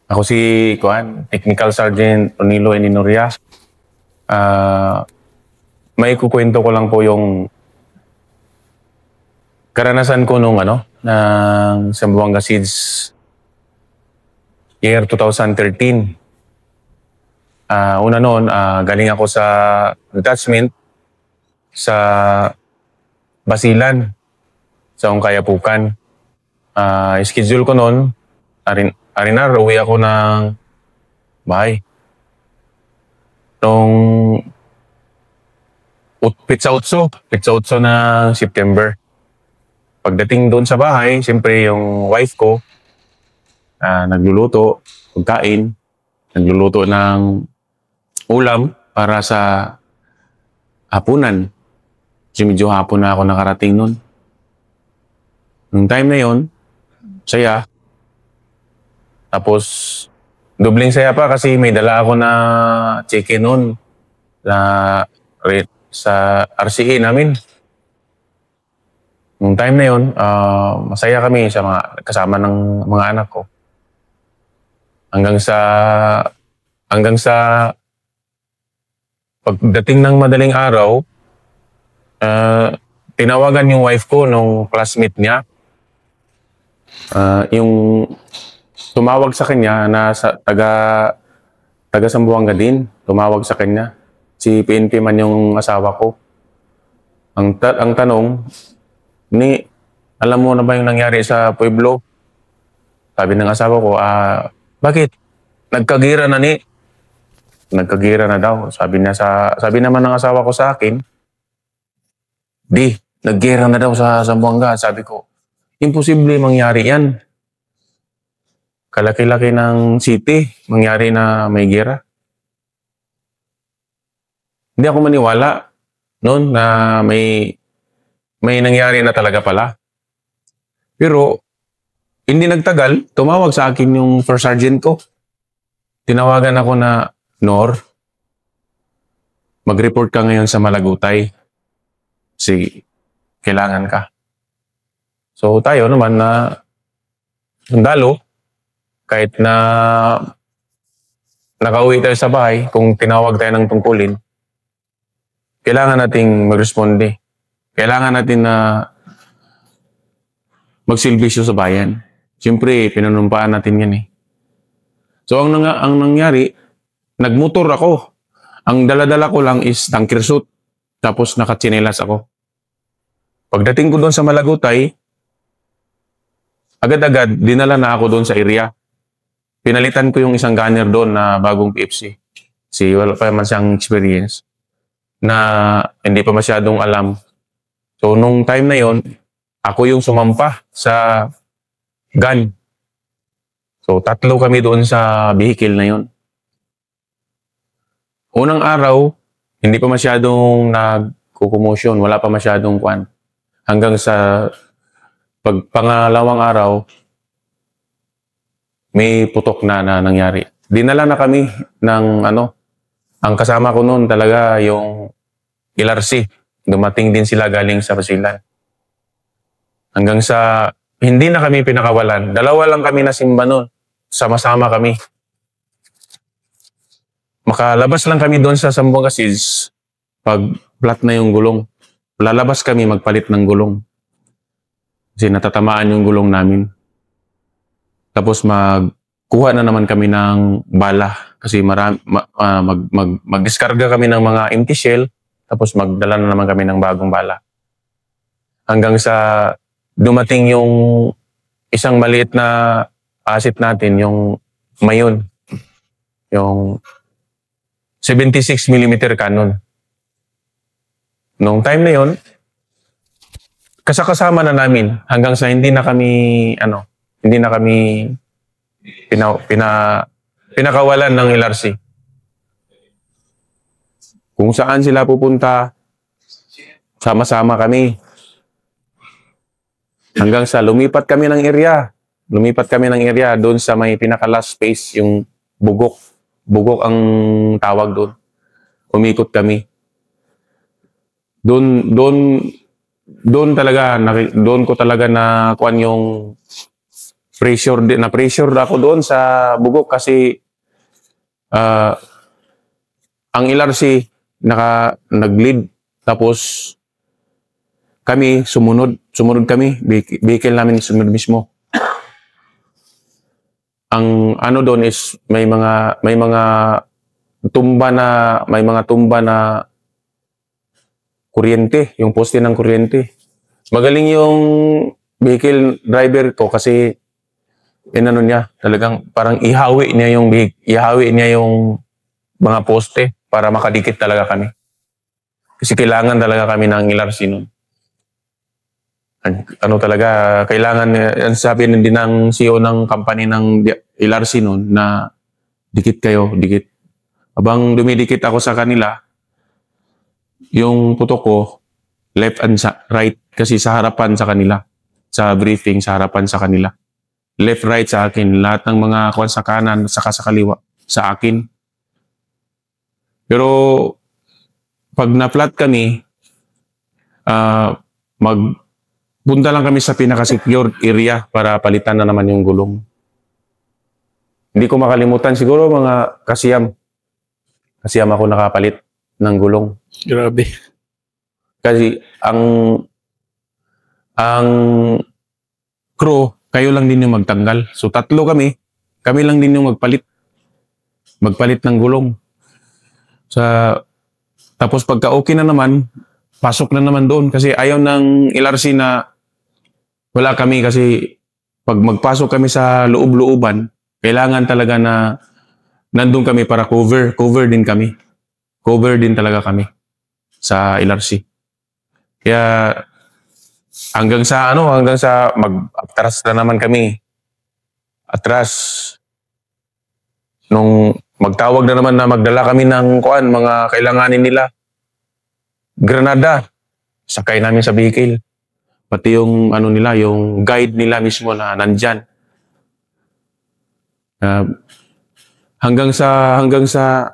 Ako si Kuan, Technical Sergeant Ronilo Eninoria. Ah, may kukwento ko lang po yung karanasan ko nung ng Zamboanga Seeds year 2013. Una noon, galing ako sa detachment sa Basilan, sa Ongkayapukan. Schedule ko noon, arinar, uwi ako ng bahay. Nung Pitsa-utso na September. Pagdating doon sa bahay, siyempre yung wife ko, nagluluto, pagkain, nagluluto ng ulam para sa hapunan. Kasi medyo hapon na ako nakarating noon. Nung time na yon, saya. Tapos, dobling saya pa kasi may dala ako na chicken noon sa RCA namin. Nung time na yon, masaya kami sa mga kasama ng mga anak ko. Hanggang sa pagdating ng madaling araw, tinawagan yung wife ko nung classmate niya. Yung tumawag sa kanya na taga Zamboanga din, tumawag sa kanya. Si PNP man yung asawa ko. Ang tanong, alam mo na ba yung nangyari sa Pueblo? Sabi ng asawa ko, bakit? Nagkagira na ni. Nagkagira na daw. Sabi naman ng asawa ko sa akin, naggira na daw sa Zamboanga. Sabi ko, imposible mangyari yan. Kalaki-laki ng city, mangyari na may gera. Hindi ako maniwala noon na may nangyari na talaga pala. Pero, hindi nagtagal, tumawag sa akin yung first sergeant ko. Tinawagan ako na, Nor, mag-report ka ngayon sa Malagutay. Sige, kailangan ka. So tayo naman na sundalo, kahit na nakauwi tayo sa bahay, kung tinawag tayo ng tungkulin, kailangan nating mag-responde. Kailangan natin na magsilbisyo sa bayan. Siyempre, pinunumpaan natin yan eh. So ang nangyari, nagmotor ako. Ang dala-dala ko lang is tanker suit. Tapos nakatsinelas ako. Pagdating ko doon sa Malagutay, agad-agad dinala na ako doon sa area. Pinalitan ko yung isang gunner doon na bagong PFC. Wala pa man siyang experience na hindi pa masyadong alam. So nung time na yon, ako yung sumampa sa gun. So 3 kami doon sa vehicle na yon. Unang araw, hindi pa masyadong nagkukommotion, wala pa masyadong kwan. Hanggang sa pangalawang araw, may putok na nangyari. Dinala na kami ng ang kasama ko noon talaga yung LRC. Dumating din sila galing sa Basilan. Hanggang sa hindi na kami pinakawalan. 2 lang kami na simba noon. Sama-sama kami. Makalabas lang kami doon sa Zamboanga Seeds pag flat na yung gulong. Lalabas kami magpalit ng gulong. Kasi natatamaan yung gulong namin. Tapos magkuha na naman kami ng bala. Kasi mag-diskarga kami ng mga empty shell. Tapos magdala na naman kami ng bagong bala. Hanggang sa dumating yung isang maliit na asset natin, yung Mayon. Yung 76mm cannon. Noong time na yon, kasama na namin hanggang sa hindi na kami pinakawalan ng LRC. Kung saan sila pupunta, sama-sama kami. Hanggang sa lumipat kami ng area. Doon sa may pinaka-last space, yung bugok. Bugok ang tawag doon. Umikot kami. Doon ko talaga na kuan yung na-pressure ako doon sa bugok kasi ang LRC nag-lead tapos kami sumunod kami, vehicle namin sumunod mismo. Ang ano doon is may mga tumba na kuryente, yung poste ng kuryente. Magaling yung vehicle driver ko kasi inano niya, talagang parang ihawi niya yung mga poste para makadikit talaga kami. Kasi kailangan talaga kami ng LRC nun. Ano talaga, kailangan, sabi din ng CEO ng company ng LRC nun na dikit kayo, dikit. Habang dumidikit ako sa kanila, yung putok ko, left and right, kasi sa harapan sa kanila. Sa briefing, sa harapan sa kanila. Left, right sa akin. Lahat ng mga kwan sa kanan, saka sa kaliwa, sa akin. Pero, pag na-flat kami, punta lang kami sa pinaka-secure area para palitan na naman yung gulong. Hindi ko makalimutan, siguro mga kasiyam. Kasiyam ako nakapalit ng gulong. Grabe. Kasi ang crew, kayo lang din yung magtanggal. So 3 kami lang din yung magpalit ng gulong. Tapos pagka okay na naman, pasok na naman doon kasi ayaw ng LRC na wala kami kasi pag magpasok kami sa loob-looban, kailangan talaga na nandun kami para cover din kami. Cover din talaga kami sa LRC. Kaya hanggang sa mag-atras na naman kami. Atras. Nung magtawag na naman na magdala kami ng mga kailanganin nila. Granada. Sakay namin sa vehicle. Pati yung yung guide nila mismo na nandyan. Hanggang sa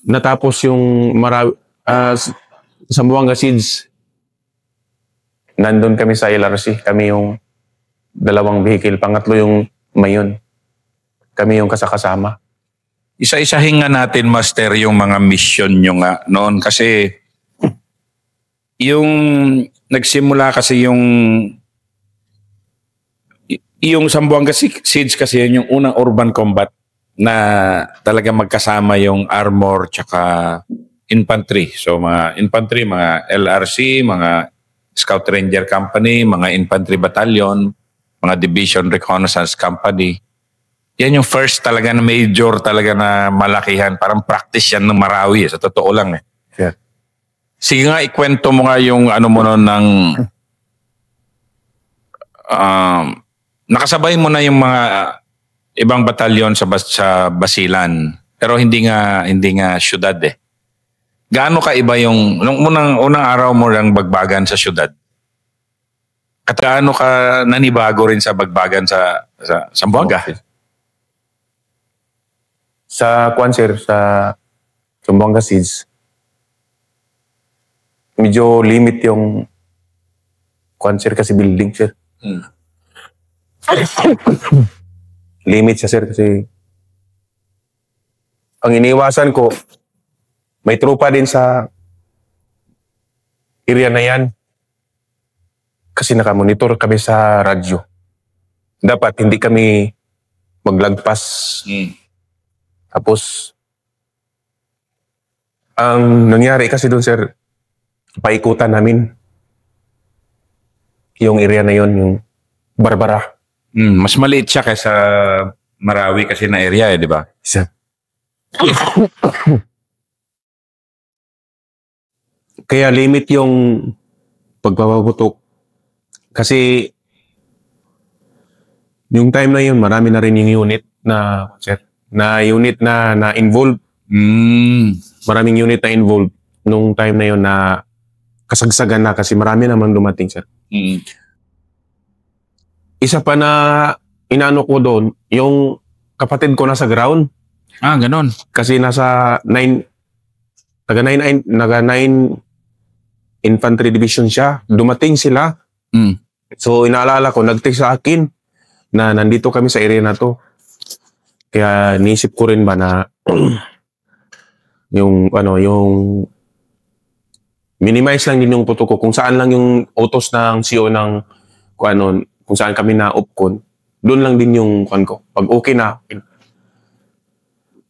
natapos yung Zamboanga Seeds. Nandun kami sa LRC. Kami yung 2 vehicle. Pangatlo yung Mayon. Kami yung kasama. Isa-isahin nga natin, Master, yung mga mission nyo nga noon. Kasi yung nagsimula kasi yung Zamboanga Seeds kasi yun yung unang urban combat na talaga magkasama yung armor tsaka infantry. So mga infantry, mga LRC, mga Scout Ranger Company, mga infantry battalion, mga division reconnaissance company. Yan yung first talaga na major talaga na malakihan. Parang practice yan ng Marawi. Sa totoo lang eh. Yeah. Sige nga, ikwento mo nga yung mo nun ng nakasabay mo na yung mga ibang batalyon sa Basilan. Pero hindi nga syudad eh. Gaano ka iba yung nung unang araw mo lang bagbagan sa syudad? At gaano ka nanibago rin sa bagbagan sa Zamboanga? Sa Zamboanga Seeds, medyo limit yung kasi building, sir. Limit siya, sir, kasi ang iniwasan ko, may trupa din sa area na yan. Kasi nakamonitor kami sa radyo. Dapat hindi kami maglagpas. Tapos, ang nangyari kasi doon, sir, paikutan namin yung area na yon, yung Barbara. Mas maliit siya kaysa Marawi kasi na area eh, di ba? Sir. Kaya limit yung pagpapaputok. Kasi yung time na yun, marami na rin yung unit na involved. Maraming unit na involved nung time na yun na kasagsagan na kasi marami naman dumating, sir. Isa pa na inano ko doon, yung kapatid ko nasa ground. Ganon. Kasi nasa 9 Infantry Division siya. Dumating sila. So inaalala ko, nag-text sa akin, na nandito kami sa area na to. Kaya niisip ko rin ba na yung minimize lang din yung puto ko kung saan lang yung utos ng CEO ng kung saan kami na opcon, doon lang din yung ko. Pag okay na,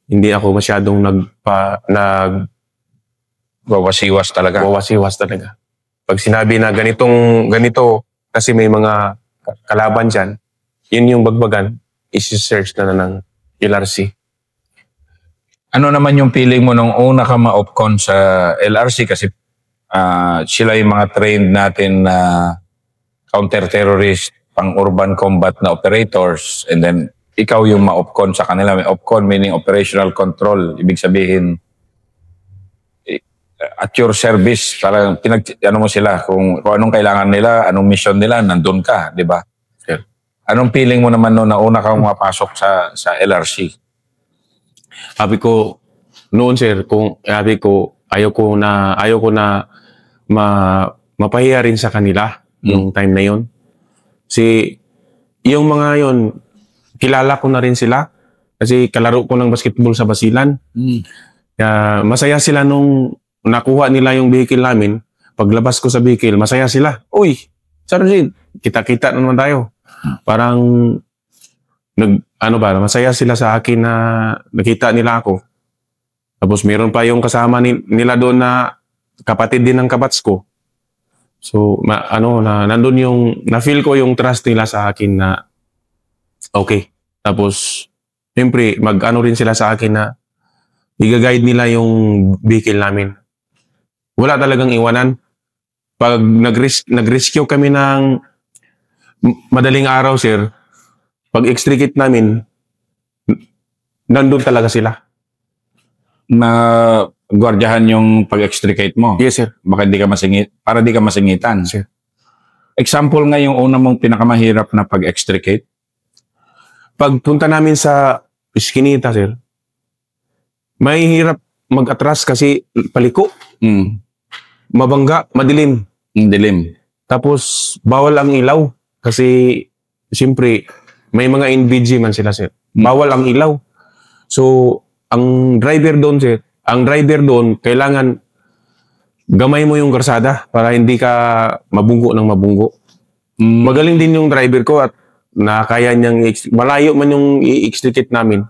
hindi ako masyadong Wawasiwas talaga. wawasiwas talaga. Pag sinabi na ganito, kasi may mga kalaban dyan, yun yung bagbagan, isi-search na ng LRC. Ano naman yung feeling mo nung una ka ma-opcon sa LRC kasi sila yung mga trained natin na counter-terrorist, pang-urban combat na operators, and then ikaw yung ma-opcon sa kanila. May opcon meaning operational control. Ibig sabihin, at your service, parang ano mo sila, kung anong kailangan nila, anong mission nila, nandun ka, di ba? Sir. Anong feeling mo naman noon na una kang mapasok sa LRC? Sabi ko, noon sir, sabi ko, ayaw ko na mapahiya rin sa kanila yung time na yun. Yung mga yun, kilala ko na rin sila kasi kalaro ko ng basketball sa Basilan. Kaya masaya sila nung nakuha nila yung vehicle namin. Paglabas ko sa vehicle, masaya sila. Uy, Sergeant, kita-kita naman tayo. Parang masaya sila sa akin na nakita nila ako. Tapos meron pa yung kasama nila doon na kapatid din ng kabats ko. So, nandun na-feel ko yung trust nila sa akin na okay. Tapos, siyempre, rin sila sa akin na i-guide nila yung vehicle namin. Wala talagang iwanan. Pag nag-rescue kami ng madaling araw, sir, pag extricate namin, nandun talaga sila. Na gwardiyahan yung pag-extricate mo? Yes, sir. Baka para di ka masingitan? Sir. Example nga yung una mong pinakamahirap na pag-extricate? Pagpunta namin sa Eskinita, sir, may hirap mag-atras kasi paliko. Mabangga, madilim. Dilim. Tapos, bawal ang ilaw. Kasi, siyempre, may mga NVG man sila, sir. Bawal ang ilaw. So, ang driver doon, kailangan gamay mo yung karsada para hindi ka mabunggo ng mabunggo. Magaling din yung driver ko at kaya niyang malayo man yung i-extricate namin.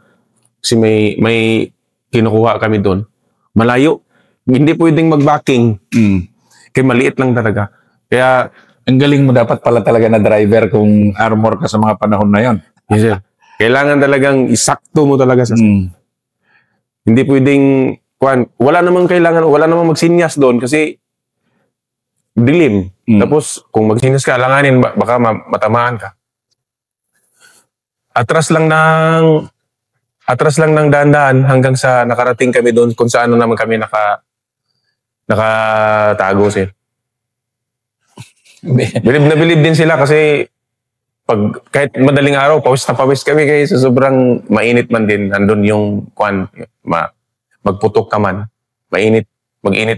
Kasi may kinukuha kami doon. Malayo. Hindi pwedeng mag-backing. Kaya maliit lang talaga. Kaya, ang galing mo dapat pala talaga na driver kung armor ka sa mga panahon na yon. Yes, sir. Kailangan talagang isakto mo talaga sa Hindi pwedeng wala namang magsinyas doon kasi dilim. Tapos kung magsinyas ka, alanganin baka matamaan ka. Atras lang ng dahan-dahan hanggang sa nakarating kami doon kung saan naman kami nakatago, sir. Bilib na bilib din sila kasi kahit madaling araw, pawis na pawis kami kasi sobrang mainit man din. Nandun yung magputok ka man. Mag-init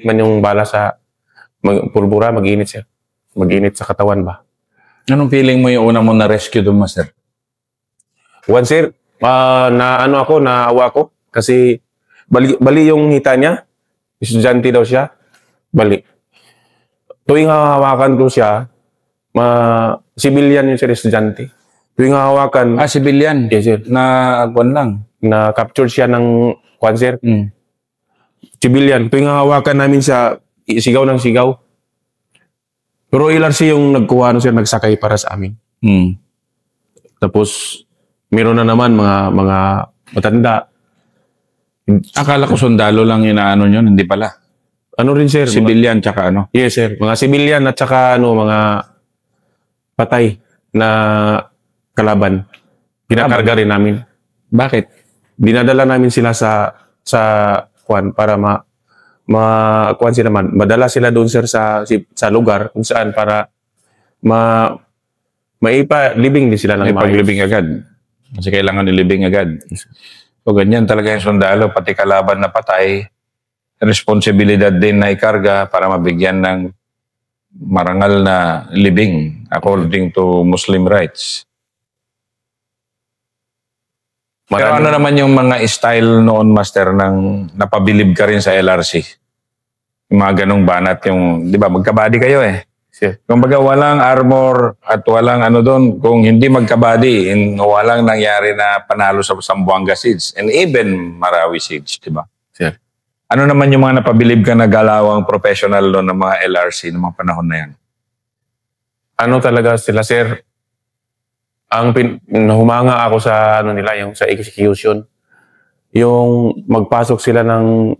man yung bala sa pulbura, mag-init siya. Mag-init sa katawan ba? Anong feeling mo yung una mo na rescue doon, sir? One, sir, naawa ko. Kasi bali yung hita niya. Estudyante daw siya. Bali. Tuwing hawakan ko siya, civilian yung sir, estudyante. Tuwing hawakan... civilian? Yes, sir. Na-capture siya ng sir. Civilian. Tuwing hawakan namin siya, sigaw ng sigaw. Pero LRC yung nagkuha, sir, nagsakay para sa amin. Tapos, meron na naman mga matanda. Akala ko sundalo lang inaano yun, hindi pala. Ano rin, sir? Civilian tsaka ano? Yes, sir. Mga civilian at tsaka mga patay na kalaban. Pinakarga rin namin. Bakit? Dinadala namin sila sa para madala sila doon, sir, sa lugar kung saan para maipalibing din sila ng paglibing agad. Kasi kailangan nilibing agad. So ganyan talaga yung sundalo, pati kalaban na patay, responsibilidad din na ikarga para mabigyan ng marangal na libing according to Muslim rights. Pero Maraming, ano naman yung mga style noon, Master, ng napabilib ka rin sa LRC? Yung mga ganong banat, yung, di ba, magkabody kayo eh. sir. Kung baga walang armor at walang ano doon, kung hindi magkabody, walang nangyari na panalo sa Zamboanga Siege and even Marawi Siege, di ba? Sir. Ano naman yung mga napabilib ka na galawang professional doon ng mga LRC ng mga panahon na yan? Ano talaga sila, sir? Humanga ako sa ano nila, yung sa execution. Yung magpasok sila ng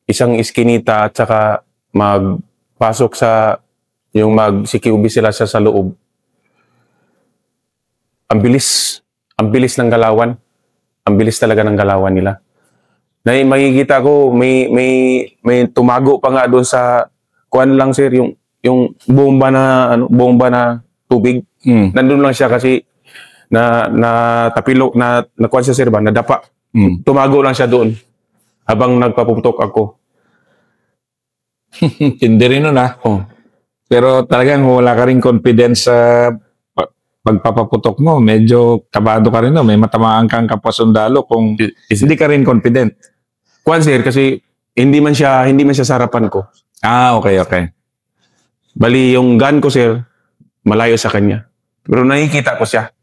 isang iskinita at saka magpasok sa yung mag-CQB sila sa loob. Ang bilis. Ang bilis ng galawan. Ang bilis talaga ng galawan nila. Na makikita ko may tumago pa nga doon sa kuan lang sir yung bomba na tubig. Nandun lang siya kasi na tapilo na kuan siya sir ba nadapa. Tumago lang siya doon habang nagpaputok ako. Hindi rin nun ah. Oh. Pero talagang wala ka rin confidence sa pagpapaputok mo. Medyo kabado ka rin no? May matamaan kang kapasundalo kung hindi ka rin confident. Kuan sir kasi hindi man siya sa harapan ko. Ah, okay. Bali yung gun ko sir malayo sa kanya. Pero nakikita ko siya.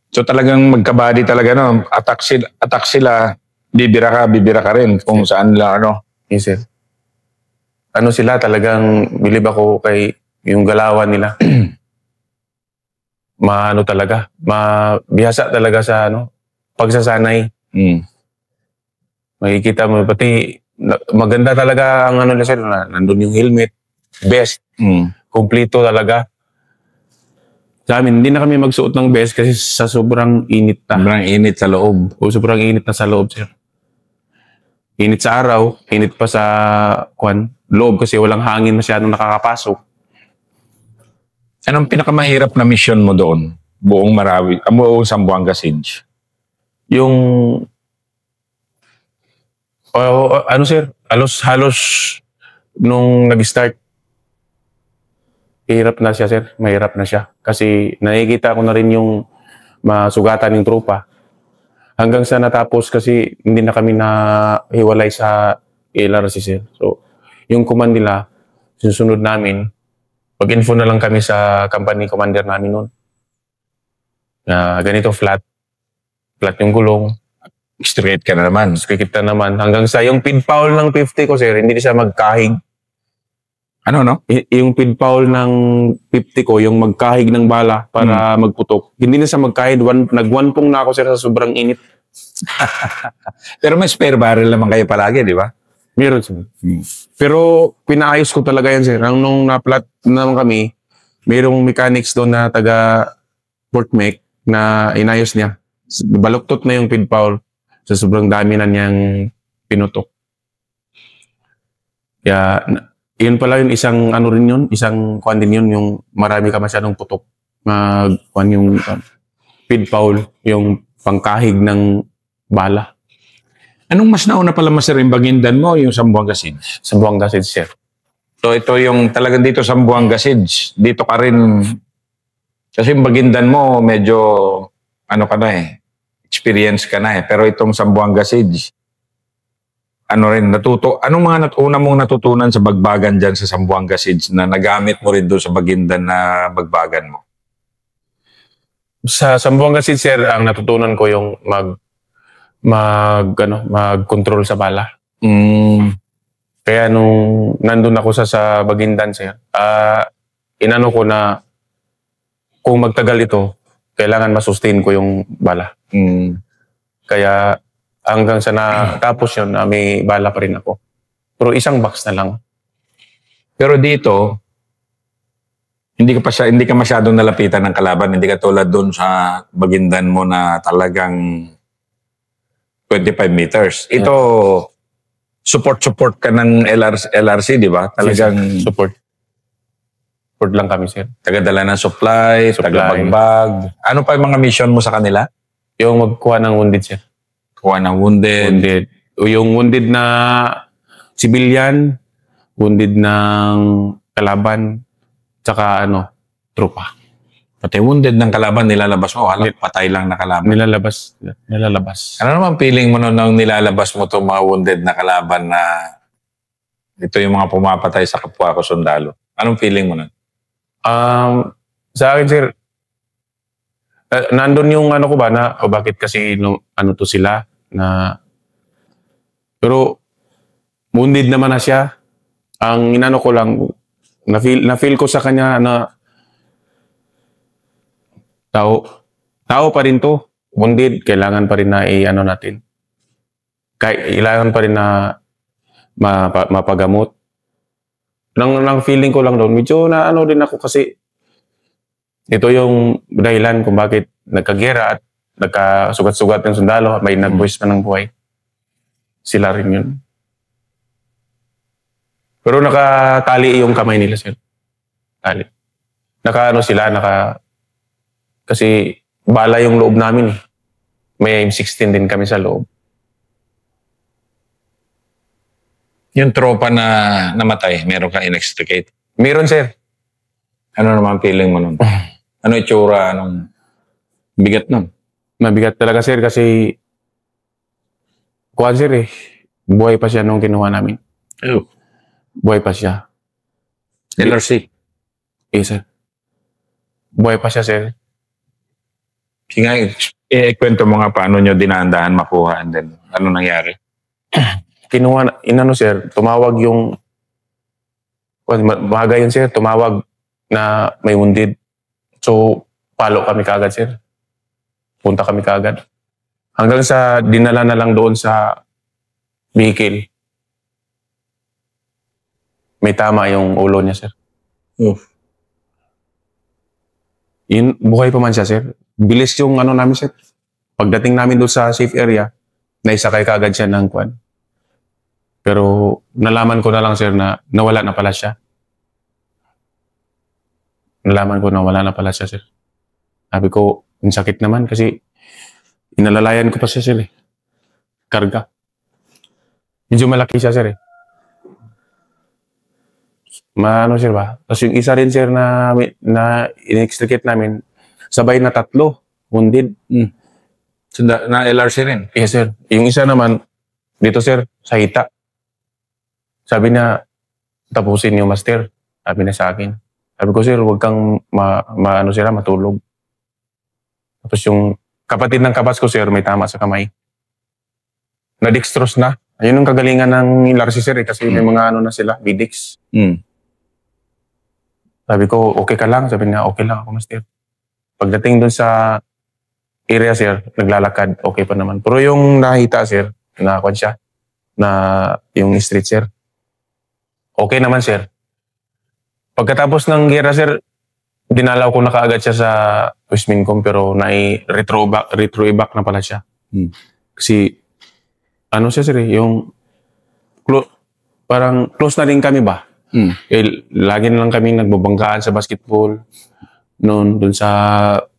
So talagang magkabady talaga no. Attack sila, bibira ka rin kung saan lang ano. Yes sir. Ano sila talagang bilib ako kay yung galawan nila. Maano talaga, mabihasa talaga sa pagsasanay. Makikita mo pati maganda talaga ang ano nila sir, nandun yung helmet, vest, kumpleto talaga. Sa amin, hindi na kami magsuot ng vest kasi sa sobrang init na. Sobrang init sa loob. O sobrang init na sa loob sir. Init sa araw, init pa sa loob kasi walang hangin masyadong nakakapasok. Anong pinakamahirap na mission mo doon? Buong Marawi, buong Zamboanga Siege? Yung ano sir, halos nung nag-start, mahirap na siya sir, mahirap na siya. Kasi nakikita ko na rin yung masugatan ng tropa. Hanggang sa natapos kasi hindi na kami nahiwalay sa LRC sir. So, yung command nila, susunod namin, pag-info na lang kami sa company commander namin noon. Ganito flat yung gulong. Straight ka na naman. Straight na naman. Hanggang sa yung pid foul ng 50 ko sir, hindi siya magkahig. Ano no? Yung pid foul ng 50 ko, yung magkahig ng bala para magputok. Hindi na siya magkahig. Nag-1 na ako sir sa sobrang init. Pero may spare barrel naman kayo palagi, di ba? Meron sir. Pero pinaayos ko talaga yan sir. Nung na-flat naman kami, mayroong mechanics doon na taga Fort Mec na inayos niya. Baluktot na yung pid foul sa sobrang dami na niyang pinutok. Kaya yun pala yun, isang ano rin yun, isang kuan din yun, yung marami ka masyadong putok. Kuan yung pid foul, yung pangkahig ng bala. Anong mas nauna pala Master yung Baguindan mo, yung Zamboanga Siege? Zamboanga Siege, sir. So ito yung talagang dito Zamboanga Siege. Dito ka rin, kasi yung Baguindan mo medyo, ano ka na experience ka na Pero itong Zamboanga Siege, ano rin, anong mga una mong natutunan sa bagbagan dyan sa Zamboanga Siege na nagamit mo rin doon sa Baguindan na bagbagan mo? Sa Zamboanga Siege, sir, ang natutunan ko yung mag-control sa bala. Kaya nung nandun ako sa Baguindan, sir, inano ko na kung magtagal ito, kailangan masustain ko yung bala. Kaya hanggang sa natapos yun, may bala pa rin ako. Pero isang box na lang. Pero dito, hindi ka masyadong nalapitan ng kalaban. Hindi ka tulad doon sa Baguindan mo na talagang 25 meters. Ito, support ka ng LRC, di ba? Talagang yes, support. Support lang kami, sir. Tagadala ng supply, tagabagbag. Ano pa yung mga mission mo sa kanila? Yung magkuha ng wounded, sir. Kuha ng wounded. Yung wounded na civilian, wounded ng kalaban, tsaka tropa. Pati wounded ng kalaban, nilalabas mo. Alam, patay lang na kalaban. Nilalabas. Ano naman feeling mo nung nilalabas mo itong mga wounded na kalaban na ito yung mga pumapatay sa kapwa ko sundalo? Anong feeling mo nun? Sa akin, sir, nandun yung ano ko ba na, bakit kasi ano to sila na, pero wounded naman na siya. Ang inano ko lang, na-feel ko sa kanya na tao pa rin to. Wounded, kailangan pa rin na i-ano natin. Kailangan pa rin na mapagamot. Nang feeling ko lang doon, medyo na ano din ako kasi ito yung dahilan kung bakit nagkagera at nagkasugat-sugat ng sundalo, may nag-voice pa ng buhay. Sila rin yun. Pero nakatali yung kamay nila, sir. Tali. Kasi bala yung loob namin. May M16 din kami sa loob. Yung tropa na namatay, meron kang in-extricate? Meron, sir. Ano naman feeling mo nun? Ano itsura? Anong bigat nun? Mabigat talaga, sir, kasi sir eh. Buhay pa siya nung kinuha namin. Oh. Buhay pa siya. LRC? Sir. Buhay pa siya, sir. Sige, kwento mo nga paano nyo dinaandahan makuha and then ano nangyari? Sir, tumawag yung baga yun, sir, tumawag na may wounded. So, palo kami kagad, sir. Punta kami kagad. Hanggang sa dinala na lang doon sa vehicle. May tama yung ulo niya, sir. Buhay pa man siya, sir. Bilis yung ano namin, sir. Pagdating namin doon sa safe area, naisakay kagad siya ng kwan. Pero nalaman ko na lang, sir, na nawala na pala siya. Nalaman ko na wala na pala siya, sir. Sabi ko, ang sakit naman kasi inalalayan ko pa siya, sir, eh. Karga. Medyo malaki siya, sir, eh. Sir ba? Tapos yung isa rin, sir, na in-extricate namin, sabay na 3, wounded. So, na LRC rin? Yes, sir. Yung isa naman, dito, sir, sa hita. Sabi niya, tapusin niyo, master. Sabi niya sa akin. Sabi ko, sir, huwag kang matulog. Tapos yung kapatid ng kabas ko, sir, may tama sa kamay. Na-dextrose na. Ayun ang kagalingan ng LRC, sir, eh, kasi may mga na sila, BDX. Sabi ko, okay ka lang? Sabi niya, okay lang ako, master. Pagdating dun sa area, sir, naglalakad, okay pa naman. Pero yung nakita, sir, nakakon siya, na yung street, sir, okay naman, sir. Pagkatapos ng gera, sir, dinalaw ko na kaagad siya sa West Mincom, pero retro-evac na pala siya. Kasi, ano siya, sir, yung parang close na rin kami ba? Lagi na lang kami nagbabanggaan sa basketball noon, dun sa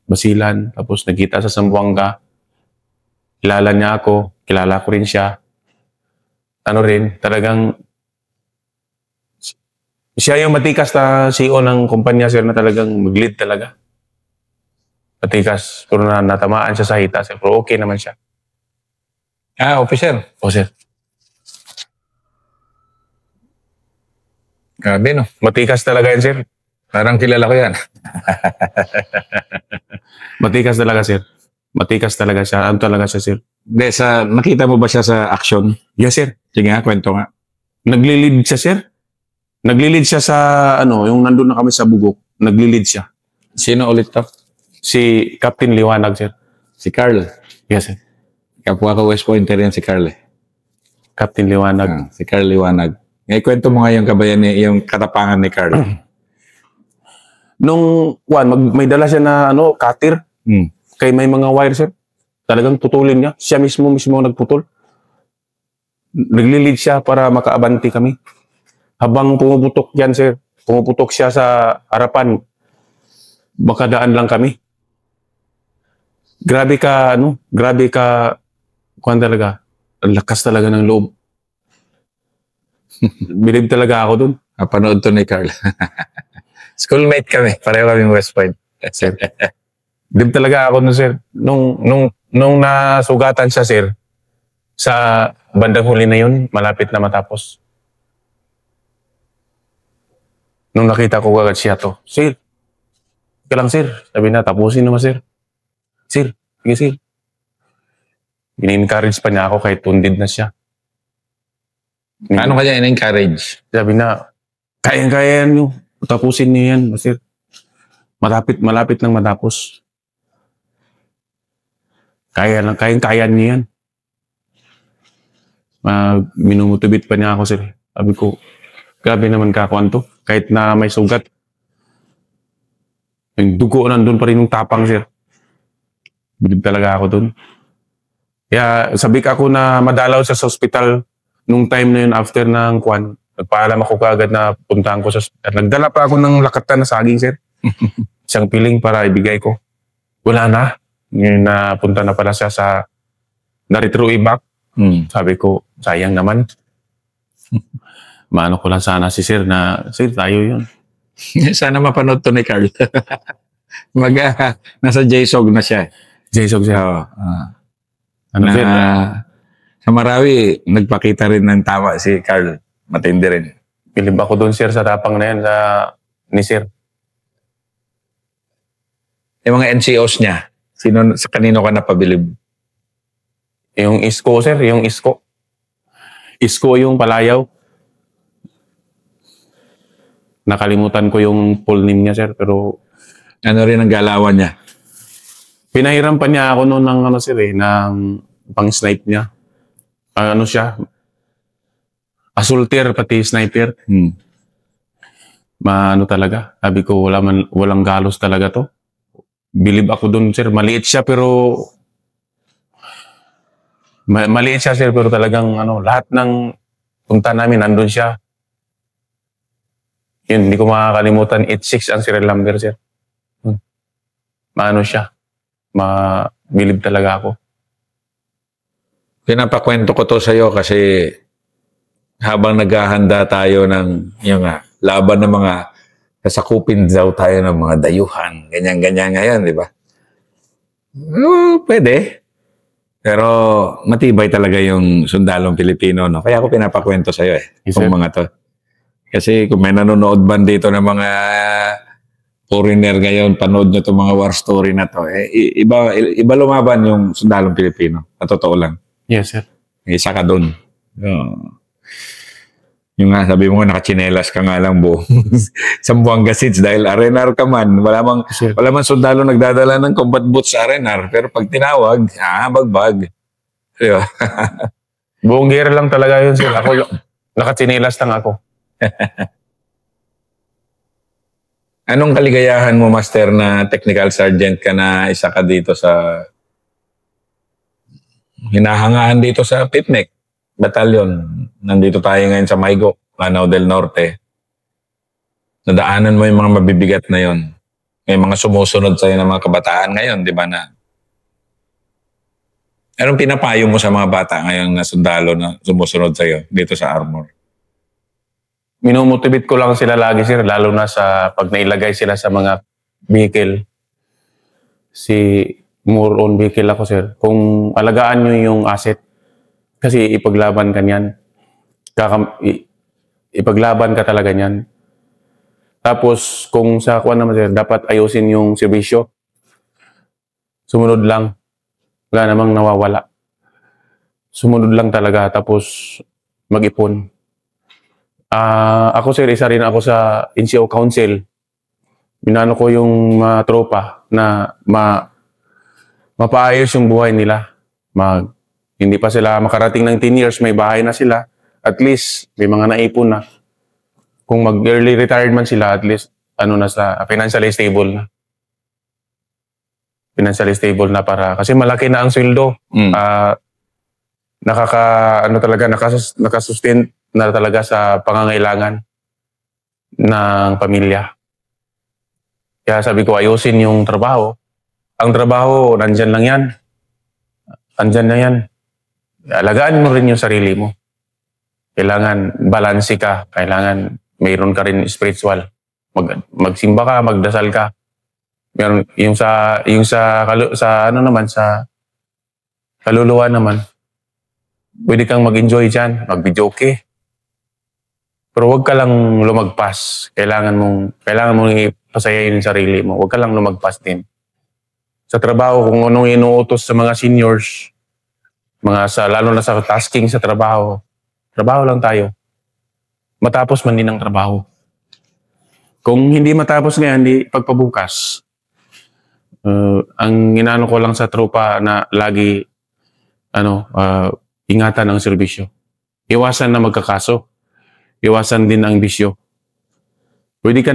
Basilan, tapos nagkita sa Zamboanga. Kilala niya ako, kilala ko rin siya. Talagang siya yung matikas na CEO ng kumpanya, sir, na talagang mag-lead talaga. Matikas, pero natamaan siya sa hita, sir, pero okay naman siya. Officer? O, sir. Grabe, no? Matikas talaga yan, sir. Parang kilala ko yan. Matikas talaga, sir. Matikas talaga siya. Ano talaga siya, sir? Nakita mo ba siya sa action? Yes, sir. Sige nga, kwento nga. Naglilid siya, sir. Naglilid siya sa, yung nandun na kami sa Bugok. Naglilid siya. Sino ulit to? Si Captain Liwanag, sir. Si Carl? Yes, sir. Kapwa ko West Pointer yan si Carl, eh. Captain Liwanag. Si Carl Liwanag. Ngayon, kwento mo nga yung kabayan yung katapangan ni Carl. Nung, may dala siya na, cutter. Kay may mga wire, sir. Talagang tutulin niya. Siya mismo nagputol. Naglilid siya para makaabanti kami. Habang pumuputok yan, sir. Pumuputok siya sa harapan. Makadaan lang kami. Grabe ka, talaga. Ang lakas talaga ng loob. Bilib talaga ako dun. Panood to ni Carl. Schoolmate kami. Pareho kaming West Point. Sir. Dib talaga ako nun, sir. Nung nasugatan siya, sir, sa bandang huli na yun, malapit na matapos. Nung nakita ko agad siya to, sir, ka lang, sir. Sabi na, tapusin naman, sir. Sir, sige, sir. In-encourage pa niya ako kahit tundid na siya. Paano kaya in-encourage? Sabi na, kaya nyo. Tapusin niyo yan, sir. Malapit nang matapos. Kaya niyo yan. Minumutubit pa niya ako, sir. Sabi ko, grabe naman kakuan to. Kahit na may sugat. Yung dugo nandun pa rin yung tapang, sir. Bilib talaga ako dun. Kaya sabik ako na madalaw sa hospital nung time na yun after ng kuan. Nagpaalam ako kaagad na puntahan ko sa hospital. Nagdala pa ako ng lakatan na saging, sir. Isang piling para ibigay ko. Wala na. Ngayon na punta na pala siya sa na-retro back. Sabi ko, sayang naman. Maano ko lang sana si sir na, sir, tayo yun. Sana mapanood to ni Carl. Nasa JSOG na siya. JSOG siya. Ano, na, sir? Sa Marawi, nagpakita rin ng tama si Carl. Matindi rin. Bilib ako doon, sir, sa tapang na yan ni sir. Yung mga NCOs niya, kanino ka napabilib? Yung isko, sir, yung isko. Isko yung palayaw. Nakalimutan ko yung full name niya, sir, pero... Ano rin ang galawan niya? Pinahiram pa niya ako noon ng, sir, ng pang-snipe niya. Ano siya? Assaulter, pati sniper. Maano talaga. Sabi ko, walang galos talaga to. Bilib ako doon, sir. Maliit siya, pero... Maliit siya, sir, pero talagang lahat ng punta namin, nandun siya. Yun, hindi ko makakalimutan. 86 ang serial number, sir. Maano siya. Bilib talaga ako. Pinapakwento ko to sa'yo kasi habang naghahanda tayo ng laban ng mga kasakupin daw tayo ng mga dayuhan. Ganyan-ganyan ngayon, di ba? Pwede. Pero matibay talaga yung sundalong Pilipino, no? Kaya ako pinapakwento sa'yo Yes, kung mga to. Kasi kung may nanonood ba dito ng mga foreigner ngayon, panood nyo itong mga war story na to, iba lumaban yung sundalong Pilipino. Sa totoo lang. Yes, sir. Isa ka doon. Yung nga, sabi mo nga, nakachinelas ka nga lang, Bo. Sa Buanga Seeds, dahil RNR ka man. Wala man sundalo nagdadala ng combat boots sa RNR. Pero pag tinawag, bagbag. Diba? Buong gear lang talaga yun, sir. Ako, nakachinelas lang ako. Anong kaligayahan mo, Master, na technical sergeant ka na isa ka dito sa hinahangaan dito sa Pipnec Battalion? Nandito tayo ngayon sa Maygo, Lanao del Norte. Nadaanan mo yung mga mabibigat na yon. May mga sumusunod sa'yo ng mga kabataan ngayon, di ba na? Anong pinapayo mo sa mga bata ngayon na sundalo na sumusunod sa'yo dito sa Armor? Minumutibit ko lang sila lagi, sir, lalo na sa pag nailagay sila sa mga vehicle. More on vehicle ako, sir. Kung alagaan nyo yung asset, kasi ipaglaban ka niyan. Ipaglaban ka talaga niyan. Tapos, kung sa kuwan naman, sir, dapat ayusin yung serbisyo. Sumunod lang. Wala namang nawawala. Sumunod lang talaga, tapos mag-ipon. Ako, sir, isa rin ako sa NCO Council. Minano ko yung mga tropa na mapaayos yung buhay nila. Hindi pa sila makarating ng 10 years, may bahay na sila. At least, may mga naipon na. Kung mag-early retirement sila, at least, financially stable na. Financially stable na kasi malaki na ang sweldo. Nakasustain na talaga sa pangangailangan ng pamilya. Kaya sabi ko, ayusin yung trabaho. Ang trabaho, nandyan lang yan. Andyan na yan. Alagaan mo rin yung sarili mo. Kailangan balanse ka. Kailangan mayroon ka rin spiritual. Magsimba ka, magdasal ka. Meron sa ano naman sa kaluluwa naman. Pwede kang mag-enjoy diyan, mag-videoke. Pero wag ka lang lumagpas. Kailangan mong ipasayahin yung sarili mo. Wag ka lang lumagpas din. Sa trabaho, kung anong inuutos sa mga seniors, lalo na sa tasking sa trabaho lang tayo. Matapos man din ang trabaho. Kung hindi matapos ngayon, hindi pagpabukas. Ang inano ko lang sa tropa na lagi ingatan ang serbisyo. Iwasan na magkakaso. Iwasan din ang bisyo. Pwede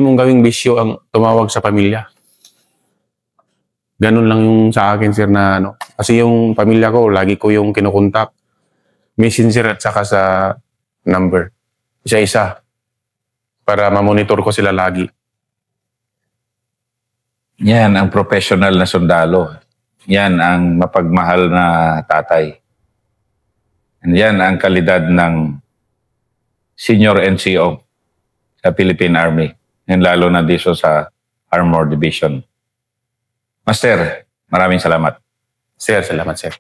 mong gawing bisyo ang tumawag sa pamilya. Ganun lang yung sa akin, sir, na kasi yung pamilya ko, lagi ko yung kinukontak. Messenger at saka sa number. Isa-isa. Para mamonitor ko sila lagi. Yan ang professional na sundalo. Yan ang mapagmahal na tatay. And yan ang kalidad ng senior NCO sa Philippine Army. And lalo na dito sa Armor Division. Master, maraming salamat. Sir, salamat, sir.